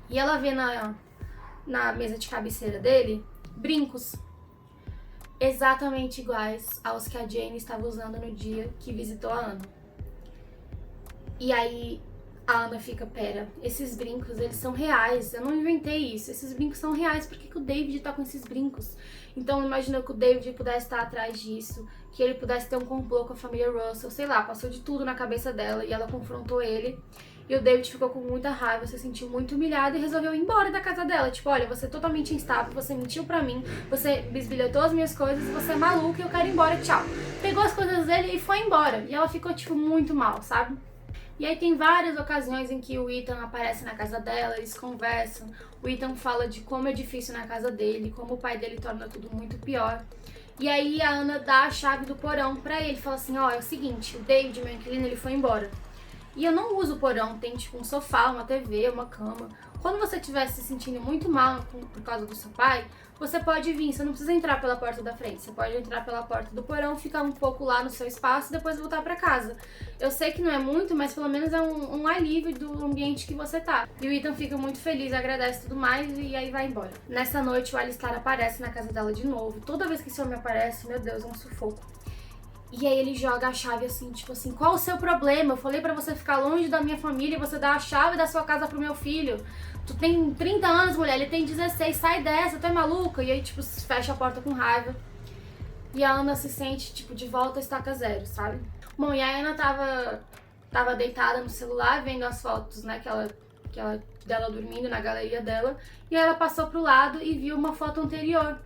E ela vê na mesa de cabeceira dele brincos exatamente iguais aos que a Jane estava usando no dia que visitou a Ana. E aí a Ana fica, pera, esses brincos, eles são reais, eu não inventei isso, esses brincos são reais, por que o David tá com esses brincos? Então imagina que o David pudesse estar atrás disso, que ele pudesse ter um complô com a família Russell, sei lá, passou de tudo na cabeça dela e ela confrontou ele. E o David ficou com muita raiva, se sentiu muito humilhado e resolveu ir embora da casa dela. Tipo, olha, você é totalmente instável, você mentiu pra mim, você bisbilhotou as minhas coisas, você é maluca e eu quero ir embora, tchau. Pegou as coisas dele e foi embora. E ela ficou, tipo, muito mal, sabe? E aí tem várias ocasiões em que o Ethan aparece na casa dela, eles conversam. O Ethan fala de como é difícil na casa dele, como o pai dele torna tudo muito pior. E aí a Ana dá a chave do porão pra ele, fala assim, ó, é o seguinte, o David, meu inquilino, ele foi embora. E eu não uso o porão, tem tipo um sofá, uma TV, uma cama. Quando você estiver se sentindo muito mal por causa do seu pai, você pode vir, você não precisa entrar pela porta da frente, você pode entrar pela porta do porão, ficar um pouco lá no seu espaço e depois voltar pra casa. Eu sei que não é muito, mas pelo menos é um alívio do ambiente que você tá. E o Ethan fica muito feliz, agradece tudo mais e aí vai embora. Nessa noite o Alistair aparece na casa dela de novo. Toda vez que esse homem aparece, meu Deus, é um sufoco. E aí ele joga a chave assim, tipo assim, qual o seu problema? Eu falei pra você ficar longe da minha família e você dá a chave da sua casa pro meu filho. Tu tem 30 anos, mulher, ele tem 16, sai dessa, tu é maluca? E aí, tipo, fecha a porta com raiva. E a Ana se sente, tipo, de volta a estaca zero, sabe? Bom, e a Ana tava deitada no celular, vendo as fotos, né, dela dormindo na galeria dela. E aí ela passou pro lado e viu uma foto anterior.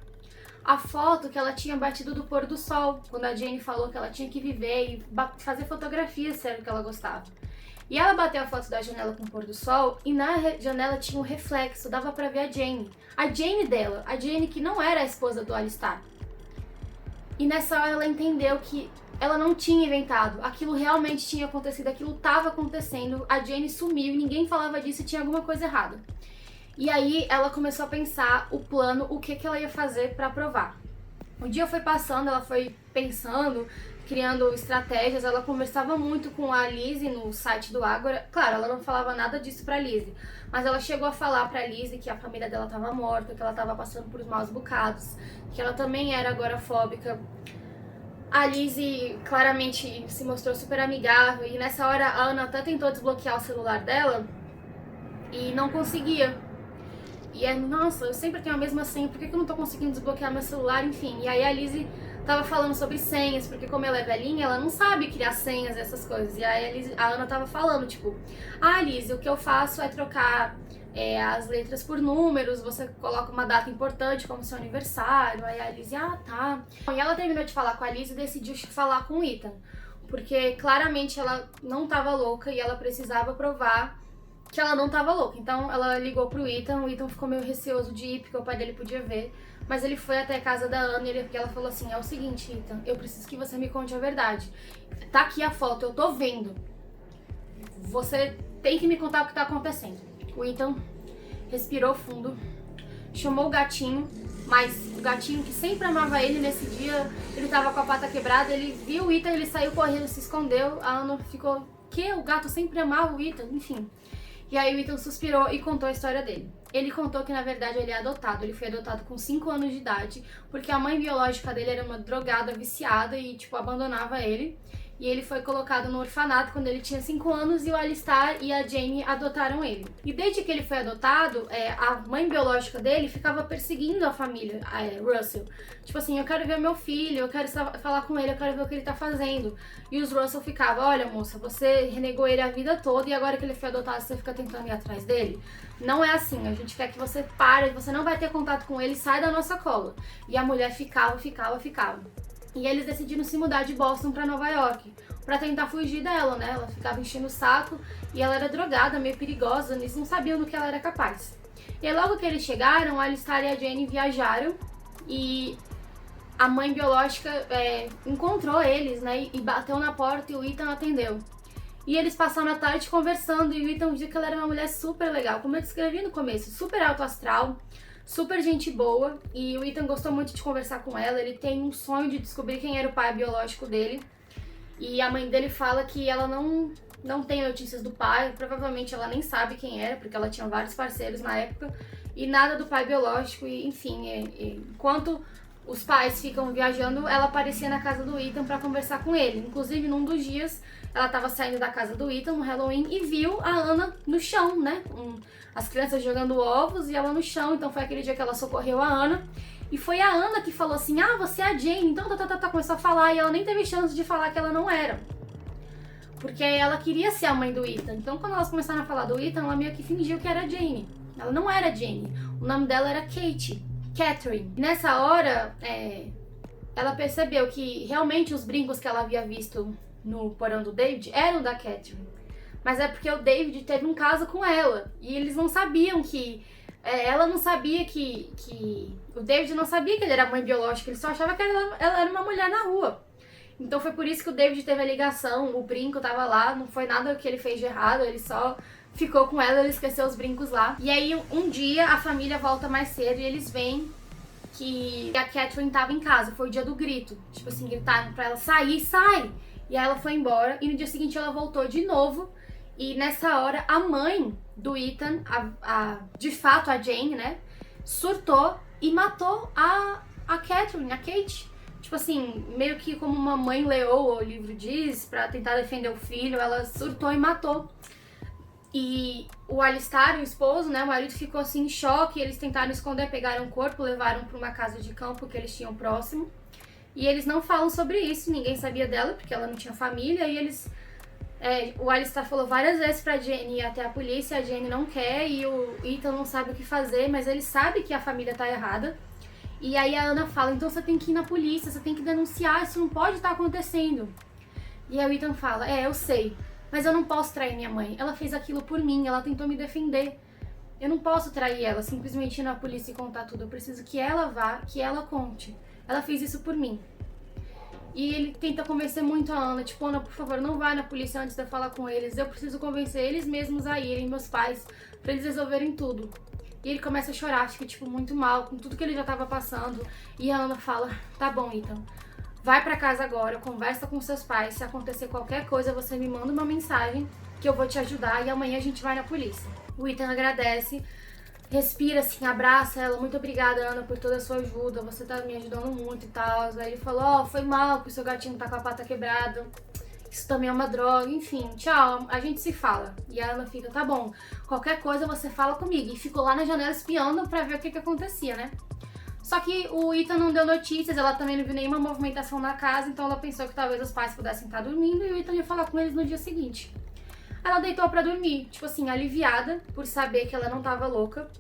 A foto que ela tinha batido do pôr do sol, quando a Jane falou que ela tinha que viver e fazer fotografias, se era o que ela gostava. E ela bateu a foto da janela com o pôr do sol e na janela tinha um reflexo, dava pra ver a Jane. A Jane dela, a Jane que não era a esposa do Alistair. E nessa hora ela entendeu que ela não tinha inventado, aquilo realmente tinha acontecido, aquilo estava acontecendo, a Jane sumiu e ninguém falava disso e tinha alguma coisa errada. E aí ela começou a pensar o plano, o que ela ia fazer pra provar. O dia foi passando, ela foi pensando, criando estratégias, ela conversava muito com a Lizzie no site do Ágora. Claro, ela não falava nada disso pra Lizzie, mas ela chegou a falar pra Lizzie que a família dela tava morta, que ela tava passando por maus bocados, que ela também era agorafóbica. A Lizzie claramente se mostrou super amigável e nessa hora a Ana até tentou desbloquear o celular dela e não conseguia. E nossa, eu sempre tenho a mesma senha, por que eu não tô conseguindo desbloquear meu celular? Enfim, e aí a Lizzie tava falando sobre senhas, porque como ela é velhinha, ela não sabe criar senhas e essas coisas. E aí a Ana tava falando, tipo, Lizzie, o que eu faço é trocar as letras por números, você coloca uma data importante, como seu aniversário. Aí a Lizzie, tá. E ela terminou de falar com a Lizzie e decidiu falar com o Ethan, porque claramente ela não tava louca e ela precisava provar que ela não tava louca. Então ela ligou pro Ethan, o Ethan ficou meio receoso de ir, porque o pai dele podia ver, mas ele foi até a casa da Ana e ela falou assim, é o seguinte, Ethan, eu preciso que você me conte a verdade. Tá aqui a foto, eu tô vendo. Você tem que me contar o que tá acontecendo. O Ethan respirou fundo, chamou o gatinho, mas o gatinho que sempre amava ele, nesse dia ele tava com a pata quebrada, ele viu o Ethan, ele saiu correndo, se escondeu. A Ana ficou, que? O gato sempre amava o Ethan, enfim. E aí o Ethan suspirou e contou a história dele. Ele contou que na verdade ele é adotado, ele foi adotado com 5 anos de idade, porque a mãe biológica dele era uma drogada viciada e tipo abandonava ele. E ele foi colocado no orfanato quando ele tinha 5 anos e o Alistair e a Jane adotaram ele. E desde que ele foi adotado, a mãe biológica dele ficava perseguindo a família, Russell. Tipo assim, eu quero ver meu filho, eu quero falar com ele, eu quero ver o que ele tá fazendo. E os Russell ficavam, olha moça, você renegou ele a vida toda e agora que ele foi adotado você fica tentando ir atrás dele? Não é assim, a gente quer que você pare, você não vai ter contato com ele, sai da nossa cola. E a mulher ficava. E eles decidiram se mudar de Boston pra Nova York, pra tentar fugir dela, né? Ela ficava enchendo o saco e ela era drogada, meio perigosa, eles não sabiam do que ela era capaz. E aí, logo que eles chegaram, a Alistair e a Jane viajaram e a mãe biológica encontrou eles, né? E bateu na porta e o Ethan atendeu. E eles passaram a tarde conversando e o Ethan viu que ela era uma mulher super legal, como eu descrevi no começo, super alto astral, super gente boa, e o Ethan gostou muito de conversar com ela. Ele tem um sonho de descobrir quem era o pai biológico dele, e a mãe dele fala que ela não tem notícias do pai, provavelmente ela nem sabe quem era, porque ela tinha vários parceiros na época, e nada do pai biológico, e enfim, enquanto os pais ficam viajando, ela aparecia na casa do Ethan pra conversar com ele. Inclusive, num dos dias, ela tava saindo da casa do Ethan no Halloween e viu a Ana no chão, né? As crianças jogando ovos e ela no chão. Então foi aquele dia que ela socorreu a Ana. E foi a Ana que falou assim, você é a Jane. Então começou a falar e ela nem teve chance de falar que ela não era. Porque ela queria ser a mãe do Ethan. Então quando elas começaram a falar do Ethan, ela meio que fingiu que era a Jane. Ela não era a Jane. O nome dela era Catherine. Nessa hora, ela percebeu que realmente os brincos que ela havia visto no porão do David eram da Catherine. Mas é porque o David teve um caso com ela. E eles não sabiam que... ela não sabia que... O David não sabia que ele era a mãe biológica. Ele só achava que ela era uma mulher na rua. Então foi por isso que o David teve a ligação. O brinco tava lá. Não foi nada que ele fez de errado. Ele só ficou com ela. Ele esqueceu os brincos lá. E aí um dia a família volta mais cedo. E eles veem que a Catherine tava em casa. Foi o dia do grito. Tipo assim, gritaram pra ela, sai! E aí ela foi embora. E no dia seguinte ela voltou de novo. E nessa hora, a mãe do Ethan, de fato a Jane, né, surtou e matou a Catherine, a Kate. Tipo assim, meio que como uma mãe leoa, o livro diz, pra tentar defender o filho, ela surtou e matou. E o Alistair, o esposo, né, o marido, ficou assim em choque. Eles tentaram esconder, pegaram o corpo, levaram pra uma casa de campo que eles tinham próximo. E eles não falam sobre isso, ninguém sabia dela, porque ela não tinha família, e eles... o Alistair falou várias vezes pra Jane ir até a polícia, a Jane não quer, e o Ethan não sabe o que fazer, mas ele sabe que a família tá errada. E aí a Ana fala, então você tem que ir na polícia, você tem que denunciar, isso não pode estar acontecendo. E aí o Ethan fala, eu sei, mas eu não posso trair minha mãe, ela fez aquilo por mim, ela tentou me defender. Eu não posso trair ela, simplesmente ir na polícia e contar tudo, eu preciso que ela vá, que ela conte. Ela fez isso por mim. E ele tenta convencer muito a Ana, tipo, Ana, por favor, não vai na polícia antes de eu falar com eles. Eu preciso convencer eles mesmos a irem, meus pais, pra eles resolverem tudo. E ele começa a chorar, fica, tipo, muito mal, com tudo que ele já tava passando. E a Ana fala, tá bom, Ethan, vai pra casa agora, conversa com seus pais. Se acontecer qualquer coisa, você me manda uma mensagem que eu vou te ajudar e amanhã a gente vai na polícia. O Ethan agradece, respira assim, abraça ela, muito obrigada, Ana, por toda a sua ajuda, você tá me ajudando muito e tal. Aí ele falou, foi mal que o seu gatinho tá com a pata quebrada, isso também é uma droga, enfim, tchau, a gente se fala. E a Ana fica, tá bom, qualquer coisa você fala comigo. E ficou lá na janela espiando pra ver o que acontecia, né? Só que o Ethan não deu notícias, ela também não viu nenhuma movimentação na casa, então ela pensou que talvez os pais pudessem estar dormindo e o Ethan ia falar com eles no dia seguinte. Ela deitou pra dormir, tipo assim, aliviada por saber que ela não tava louca,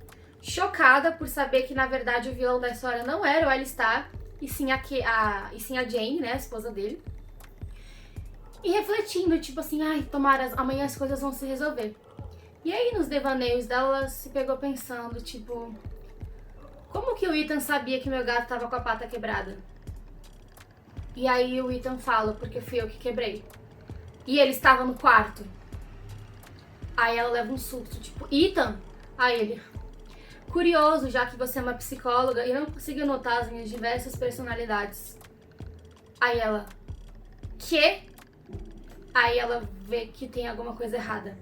chocada por saber que, na verdade, o vilão da história não era o Alistar, e sim a Jane, né, a esposa dele. E refletindo, tipo assim, ai, tomara, amanhã as coisas vão se resolver. E aí, nos devaneios dela, ela se pegou pensando, tipo, como que o Ethan sabia que meu gato tava com a pata quebrada? E aí o Ethan fala, porque fui eu que quebrei. E ele estava no quarto. Aí ela leva um susto, tipo, Ethan? Aí ele, curioso, já que você é uma psicóloga e não conseguiu notar as minhas diversas personalidades. Aí ela, quê? Aí ela vê que tem alguma coisa errada.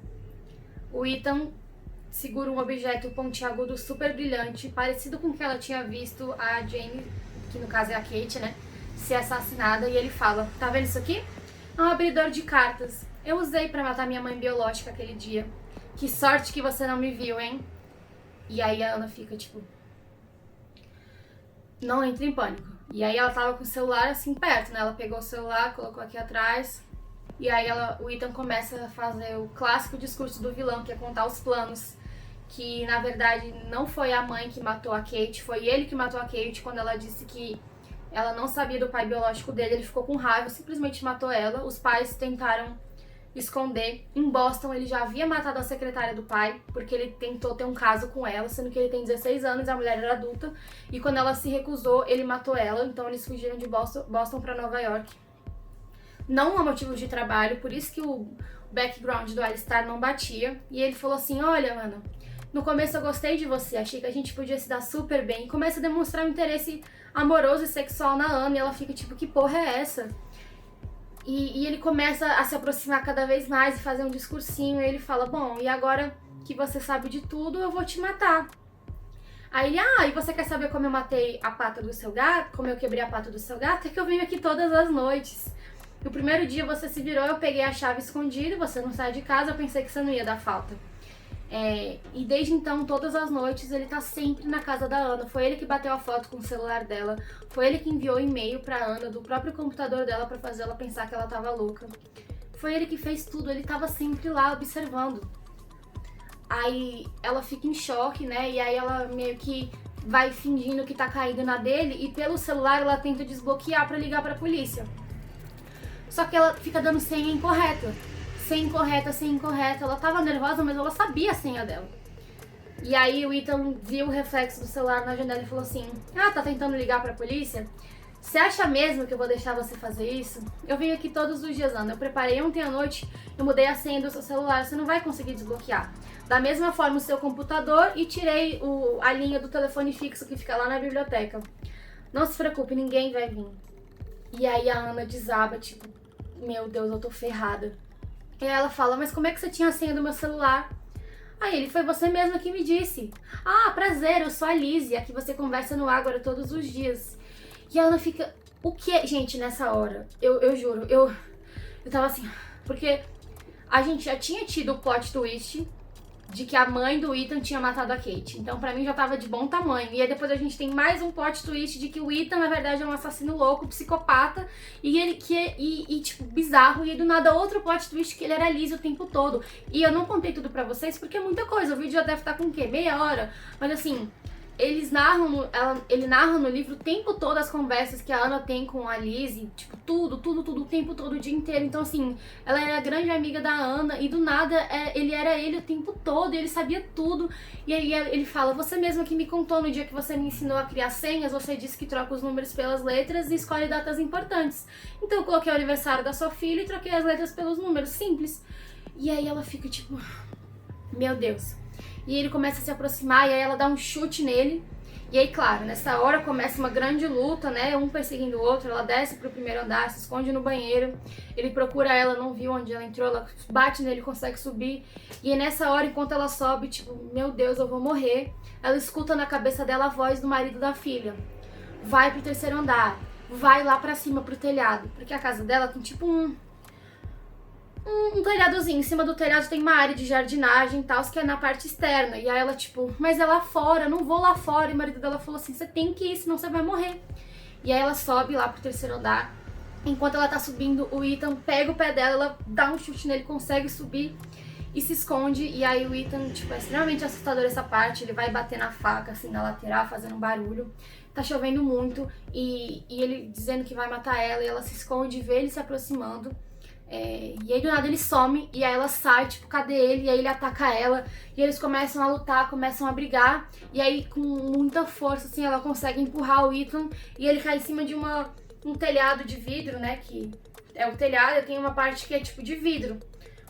O Ethan segura um objeto pontiagudo super brilhante, parecido com o que ela tinha visto a Jane, que no caso é a Kate, né, ser assassinada, e ele fala, tá vendo isso aqui? É um abridor de cartas. Eu usei pra matar minha mãe biológica aquele dia. Que sorte que você não me viu, hein? E aí a Ana fica tipo, não entra em pânico. E aí ela tava com o celular assim perto, né? Ela pegou o celular, colocou aqui atrás. E aí o Ethan começa a fazer o clássico discurso do vilão, que é contar os planos. Que na verdade não foi a mãe que matou a Kate, foi ele que matou a Kate. Quando ela disse que ela não sabia do pai biológico dele, ele ficou com raiva, simplesmente matou ela. Os pais tentaram esconder. Em Boston, ele já havia matado a secretária do pai, porque ele tentou ter um caso com ela, sendo que ele tem 16 anos, a mulher era adulta. E quando ela se recusou, ele matou ela. Então eles fugiram de Boston para Nova York. Não há motivo de trabalho, por isso que o background do Alistar não batia. E ele falou assim, olha, Ana, no começo eu gostei de você, achei que a gente podia se dar super bem. E começa a demonstrar um interesse amoroso e sexual na Ana, e ela fica tipo, que porra é essa? E ele começa a se aproximar cada vez mais e fazer um discursinho, e ele fala, bom, e agora que você sabe de tudo, eu vou te matar. Aí ele, e você quer saber como eu matei a pata do seu gato? Como eu quebrei a pata do seu gato? É que eu venho aqui todas as noites. No primeiro dia você se virou, eu peguei a chave escondida, você não sai de casa, eu pensei que você não ia dar falta. E desde então, todas as noites, ele tá sempre na casa da Ana. Foi ele que bateu a foto com o celular dela. Foi ele que enviou e-mail pra Ana do próprio computador dela pra fazer ela pensar que ela tava louca. Foi ele que fez tudo, ele tava sempre lá observando. Aí ela fica em choque, né? E aí ela meio que vai fingindo que tá caído na dele e pelo celular ela tenta desbloquear pra ligar pra polícia. Só que ela fica dando senha incorreta. Senha incorreta. Ela tava nervosa, mas ela sabia a senha dela. E aí o Ethan viu o reflexo do celular na janela e falou assim, tá tentando ligar pra polícia? Você acha mesmo que eu vou deixar você fazer isso? Eu venho aqui todos os dias, Ana. Eu preparei ontem à noite, eu mudei a senha do seu celular, você não vai conseguir desbloquear. Da mesma forma o seu computador e tirei a linha do telefone fixo que fica lá na biblioteca. Não se preocupe, ninguém vai vir. E aí a Ana desaba, tipo, meu Deus, eu tô ferrada. E aí ela fala, mas como é que você tinha a senha do meu celular? Aí ele, foi você mesma que me disse. Prazer, eu sou a Lizzie, a que você conversa no Ágora todos os dias. E a Ana fica, o que? Gente, nessa hora, eu juro, eu tava assim, porque a gente já tinha tido o plot twist de que a mãe do Ethan tinha matado a Kate. Então pra mim já tava de bom tamanho. E aí depois a gente tem mais um plot twist de que o Ethan na verdade é um assassino louco, psicopata, e ele tipo, bizarro. E aí do nada outro plot twist que ele era liso o tempo todo. E eu não contei tudo pra vocês porque é muita coisa. O vídeo já deve estar com o quê? Meia hora? Mas assim, ele narra no livro o tempo todo as conversas que a Ana tem com a Lizzie, tipo, tudo, o tempo todo, o dia inteiro. Então, assim, ela era a grande amiga da Ana e do nada ele era ele o tempo todo e ele sabia tudo. E aí ele fala, você mesma que me contou no dia que você me ensinou a criar senhas, você disse que troca os números pelas letras e escolhe datas importantes. Então eu coloquei o aniversário da sua filha e troquei as letras pelos números, simples. E aí ela fica tipo, meu Deus. E ele começa a se aproximar e aí ela dá um chute nele. E aí, claro, nessa hora começa uma grande luta, né? Um perseguindo o outro. Ela desce pro primeiro andar, se esconde no banheiro. Ele procura ela, não viu onde ela entrou. Ela bate nele, consegue subir. E aí, nessa hora, enquanto ela sobe, tipo, meu Deus, eu vou morrer. Ela escuta na cabeça dela a voz do marido da filha. Vai pro terceiro andar. Vai lá pra cima, pro telhado. Porque a casa dela tem tipo um telhadozinho, em cima do telhado tem uma área de jardinagem e tal, que é na parte externa. E aí ela tipo, mas é lá fora, eu não vou lá fora. E o marido dela falou assim, você tem que ir, senão você vai morrer. E aí ela sobe lá pro terceiro andar. Enquanto ela tá subindo, o Ethan pega o pé dela, ela dá um chute nele, consegue subir. e se esconde. E aí o Ethan, tipo, é extremamente assustador essa parte. Ele vai bater na faca, assim, na lateral, fazendo barulho. Tá chovendo muito e ele dizendo que vai matar ela, e ela se esconde e vê ele se aproximando. E aí do nada ele some, e aí ela sai, tipo, cadê ele? E aí ele ataca ela, e eles começam a lutar, começam a brigar, e aí com muita força, assim, ela consegue empurrar o Ethan, e ele cai em cima de um telhado de vidro, né, que é o telhado, e tem uma parte que é tipo de vidro,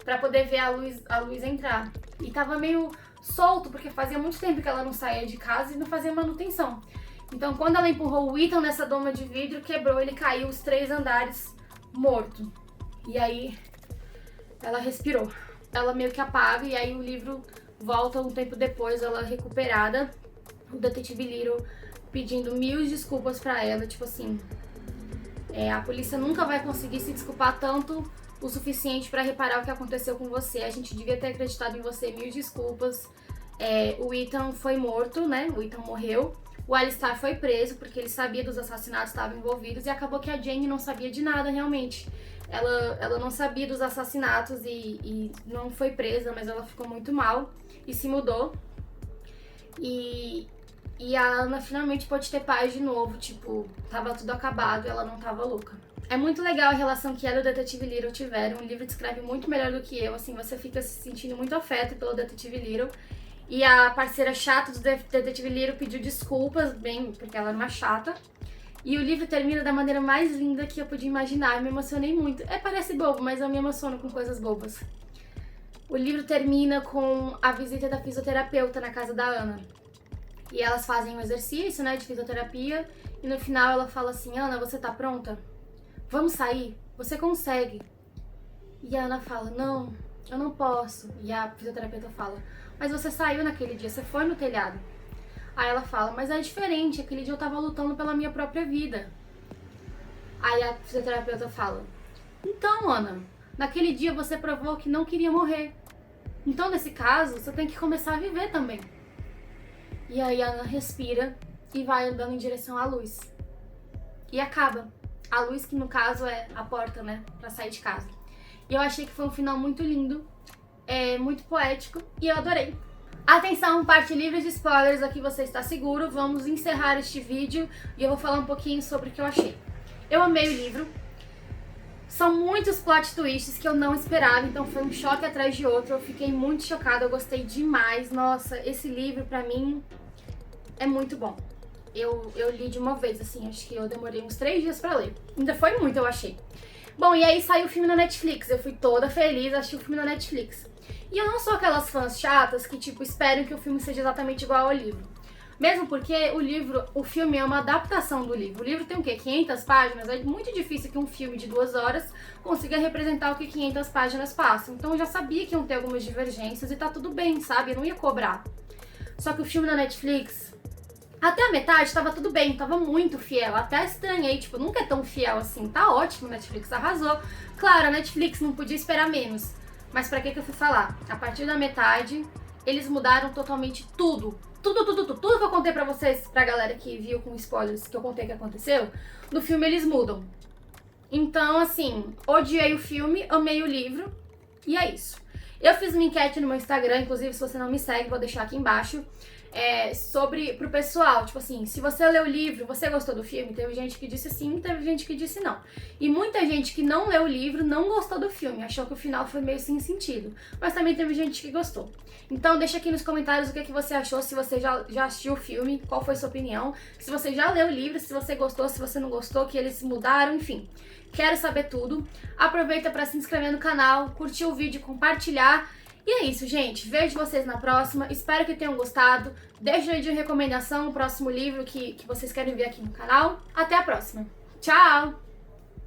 pra poder ver a luz entrar. E tava meio solto, porque fazia muito tempo que ela não saía de casa e não fazia manutenção. Então quando ela empurrou o Ethan nessa doma de vidro, quebrou, ele caiu os 3 andares morto. E aí ela respirou. Ela meio que apaga, e aí o livro volta um tempo depois, ela recuperada. O detetive Little pedindo 1000 desculpas pra ela, tipo assim, a polícia nunca vai conseguir se desculpar tanto o suficiente pra reparar o que aconteceu com você. A gente devia ter acreditado em você, 1000 desculpas. O Ethan foi morto, né? O Ethan morreu. O Alistair foi preso porque ele sabia dos assassinatos que estavam envolvidos, e acabou que a Jane não sabia de nada realmente. Ela não sabia dos assassinatos e não foi presa, mas ela ficou muito mal e se mudou. E a Ana finalmente pode ter paz de novo, tipo, tava tudo acabado e ela não tava louca. É muito legal a relação que ela e o detetive Little tiveram. O livro descreve muito melhor do que eu, assim, você fica se sentindo muito afeto pelo detetive Little. E a parceira chata do detetive Little pediu desculpas, bem, porque ela era uma chata. E o livro termina da maneira mais linda que eu podia imaginar. Eu me emocionei muito. Parece bobo, mas eu me emociono com coisas bobas. O livro termina com a visita da fisioterapeuta na casa da Ana. E elas fazem um exercício, né, de fisioterapia. E no final ela fala assim: Ana, você tá pronta? Vamos sair? Você consegue. E a Ana fala: não, eu não posso. E a fisioterapeuta fala: mas você saiu naquele dia, você foi no telhado. Aí ela fala: mas é diferente, aquele dia eu tava lutando pela minha própria vida. Aí a fisioterapeuta fala: então, Ana, naquele dia você provou que não queria morrer. Então, nesse caso, você tem que começar a viver também. E aí a Ana respira e vai andando em direção à luz. E acaba. A luz que, no caso, é a porta, né, pra sair de casa. E eu achei que foi um final muito lindo, muito poético, e eu adorei. Atenção, parte livre de spoilers, aqui você está seguro. Vamos encerrar este vídeo e eu vou falar um pouquinho sobre o que eu achei. Eu amei o livro. São muitos plot twists que eu não esperava, então foi um choque atrás de outro. Eu fiquei muito chocada, eu gostei demais. Nossa, esse livro pra mim é muito bom. Eu li de uma vez, assim, acho que eu demorei uns 3 dias pra ler. Ainda foi muito, eu achei. Bom, e aí saiu o filme na Netflix. Eu fui toda feliz, assisti o filme na Netflix. E eu não sou aquelas fãs chatas que, tipo, esperam que o filme seja exatamente igual ao livro. Mesmo porque o filme é uma adaptação do livro. O livro tem o quê? 500 páginas? É muito difícil que um filme de 2 horas consiga representar o que 500 páginas passam. Então eu já sabia que iam ter algumas divergências e tá tudo bem, sabe? Eu não ia cobrar. Só que o filme na Netflix, até a metade tava tudo bem, tava muito fiel. Até estranhei, tipo, nunca é tão fiel assim. Tá ótimo, Netflix arrasou. Claro, a Netflix não podia esperar menos. Mas pra que eu fui falar? A partir da metade, eles mudaram totalmente tudo. Tudo que eu contei pra vocês, pra galera que viu com spoilers, que eu contei que aconteceu, no filme eles mudam. Então, assim, odiei o filme, amei o livro, e é isso. Eu fiz uma enquete no meu Instagram, inclusive se você não me segue, vou deixar aqui embaixo, pro pessoal, tipo assim, se você leu o livro, você gostou do filme? Teve gente que disse sim, teve gente que disse não. E muita gente que não leu o livro não gostou do filme, achou que o final foi meio sem sentido. Mas também teve gente que gostou. Então deixa aqui nos comentários o que você achou, se você já assistiu o filme, qual foi a sua opinião, se você já leu o livro, se você gostou, se você não gostou, que eles mudaram, enfim. Quero saber tudo. Aproveita para se inscrever no canal, curtir o vídeo, compartilhar. E é isso, gente. Vejo vocês na próxima. Espero que tenham gostado. Deixa aí de recomendação o próximo livro que vocês querem ver aqui no canal. Até a próxima. Tchau!